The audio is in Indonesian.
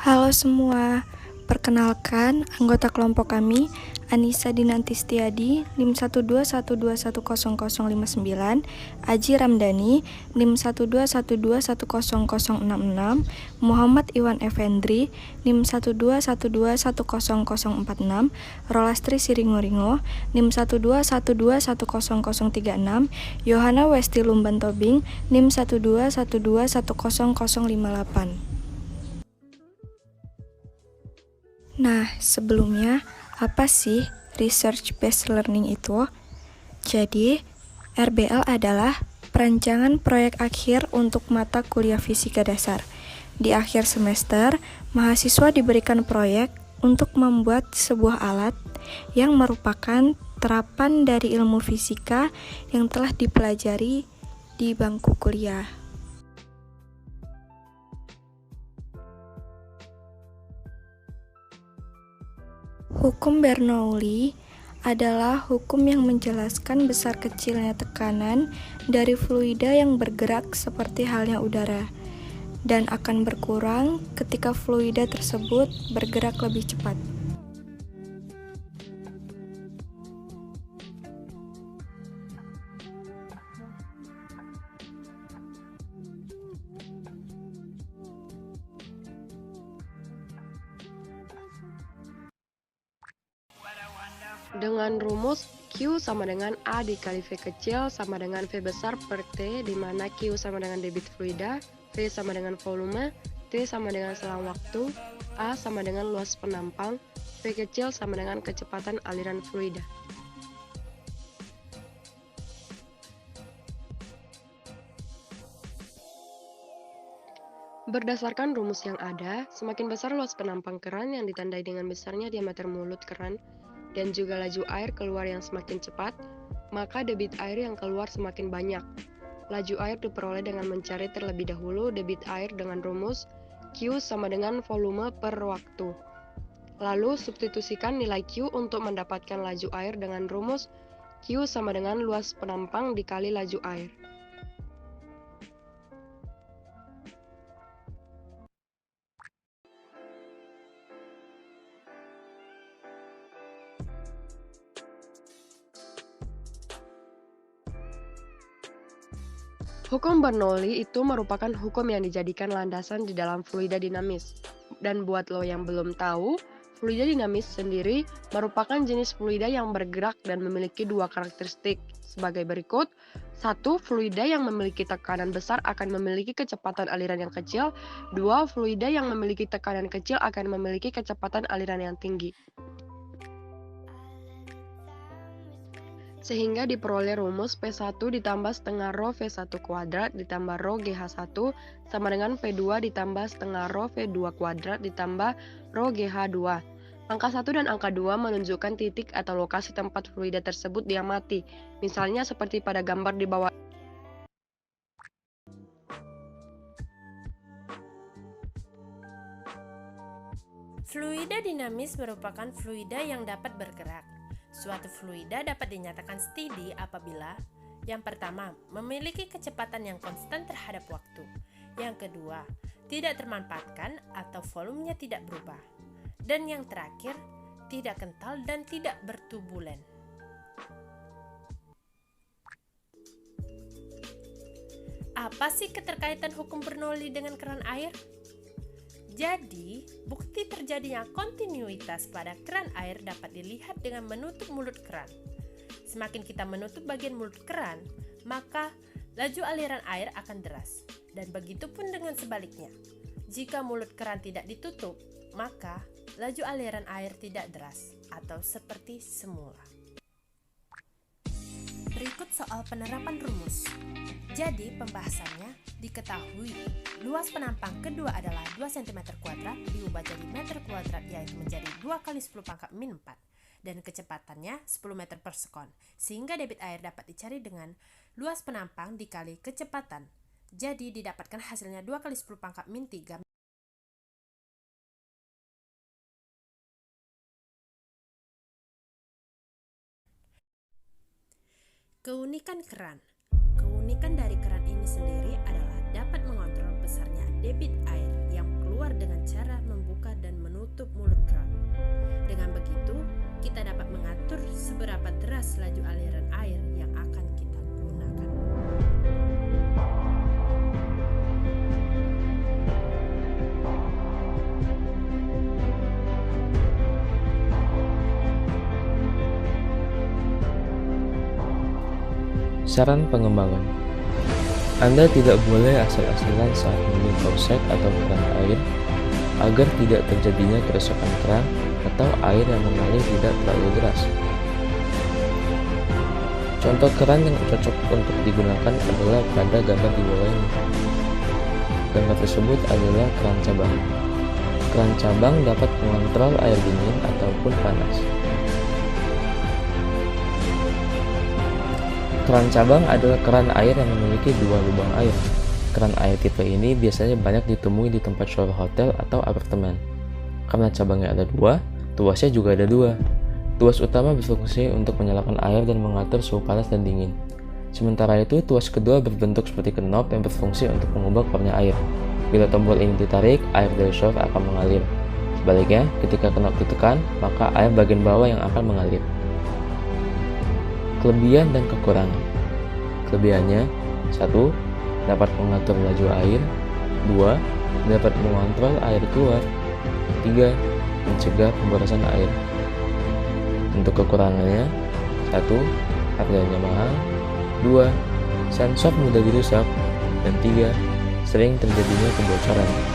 Halo semua, perkenalkan anggota kelompok kami Anissa Dinanti Setiadi NIM 121210059, Aji Ramdhani NIM 121210066, Muhammad Iwan Effendri NIM 121210046, Rolastri Siringoringo NIM 121210036, Yohana Westi Lumban Tobing NIM 121210058. Nah, sebelumnya, apa sih Research Based Learning itu? Jadi, RBL adalah perancangan proyek akhir untuk mata kuliah fisika dasar. Di akhir semester, mahasiswa diberikan proyek untuk membuat sebuah alat yang merupakan terapan dari ilmu fisika yang telah dipelajari di bangku kuliah. Hukum Bernoulli adalah hukum yang menjelaskan besar kecilnya tekanan dari fluida yang bergerak seperti halnya udara, dan akan berkurang ketika fluida tersebut bergerak lebih cepat. Dengan rumus Q sama dengan A dikali V kecil sama dengan V besar per T, di mana Q sama dengan debit fluida, V sama dengan volume, T sama dengan selang waktu, A sama dengan luas penampang, V kecil sama dengan kecepatan aliran fluida. Berdasarkan rumus yang ada, semakin besar luas penampang keran yang ditandai dengan besarnya diameter mulut keran, dan juga laju air keluar yang semakin cepat, maka debit air yang keluar semakin banyak. Laju air diperoleh dengan mencari terlebih dahulu debit air dengan rumus Q sama dengan volume per waktu. Lalu substitusikan nilai Q untuk mendapatkan laju air dengan rumus Q sama dengan luas penampang dikali laju air. Hukum Bernoulli itu merupakan hukum yang dijadikan landasan di dalam fluida dinamis. Dan buat lo yang belum tahu, fluida dinamis sendiri merupakan jenis fluida yang bergerak dan memiliki dua karakteristik sebagai berikut. 1. Fluida yang memiliki tekanan besar akan memiliki kecepatan aliran yang kecil. 2. Fluida yang memiliki tekanan kecil akan memiliki kecepatan aliran yang tinggi. Sehingga diperoleh rumus P1 ditambah setengah rho V1 kuadrat ditambah rho GH1 sama dengan P2 ditambah setengah rho V2 kuadrat ditambah rho GH2. Angka 1 dan angka 2 menunjukkan titik atau lokasi tempat fluida tersebut diamati, misalnya seperti pada gambar di bawah. Fluida dinamis merupakan fluida yang dapat bergerak. Suatu fluida dapat dinyatakan steady apabila yang pertama, memiliki kecepatan yang konstan terhadap waktu. Yang kedua, tidak termanfaatkan atau volumenya tidak berubah. Dan yang terakhir, tidak kental dan tidak berturbulen. Apa sih keterkaitan hukum Bernoulli dengan keran air? Jadi, bukti terjadinya kontinuitas pada keran air dapat dilihat dengan menutup mulut keran. Semakin kita menutup bagian mulut keran, maka laju aliran air akan deras. Dan begitu pun dengan sebaliknya. Jika mulut keran tidak ditutup, maka laju aliran air tidak deras atau seperti semula. Berikut soal penerapan rumus. Jadi pembahasannya diketahui luas penampang kedua adalah 2 cm kuadrat diubah jadi meter kuadrat, yaitu menjadi 2 kali 10 pangkat min 4 dan kecepatannya 10 meter per sekon, sehingga debit air dapat dicari dengan luas penampang dikali kecepatan. Jadi didapatkan hasilnya 2 kali 10 pangkat min 3. Keunikan keran. Keunikan dari keran ini sendiri adalah dapat mengontrol besarnya debit air yang keluar dengan cara membuka membuka dan menutup mulut keran. Dengan begitu, kita dapat mengatur seberapa deras laju aliran air yang akan kita gunakan. Saran pengembangan: Anda tidak boleh asal-asalan saat memilih faucet atau keran air agar tidak terjadinya kerusakan keran atau air yang mengalir tidak terlalu deras. Contoh keran yang cocok untuk digunakan adalah pada gambar di bawah ini. Gambar tersebut adalah keran cabang. Keran cabang dapat mengontrol air dingin ataupun panas. Keran cabang adalah keran air yang memiliki dua lubang air. Keran air tipe ini biasanya banyak ditemui di tempat shower hotel atau apartemen. Karena cabangnya ada dua, tuasnya juga ada dua. Tuas utama berfungsi untuk menyalakan air dan mengatur suhu panas dan dingin. Sementara itu, tuas kedua berbentuk seperti knob yang berfungsi untuk mengubah keluarnya air. Bila tombol ini ditarik, air dari shower akan mengalir. Sebaliknya, ketika knob ditekan, maka air bagian bawah yang akan mengalir. Kelebihan dan kekurangan. Kelebihannya: 1. Dapat mengatur laju air. 2. Dapat mengontrol air keluar. 3. Mencegah pemborosan air. Untuk kekurangannya: 1. Harganya mahal. 2. Sensor mudah dirusak. Dan 3. Sering terjadinya kebocoran.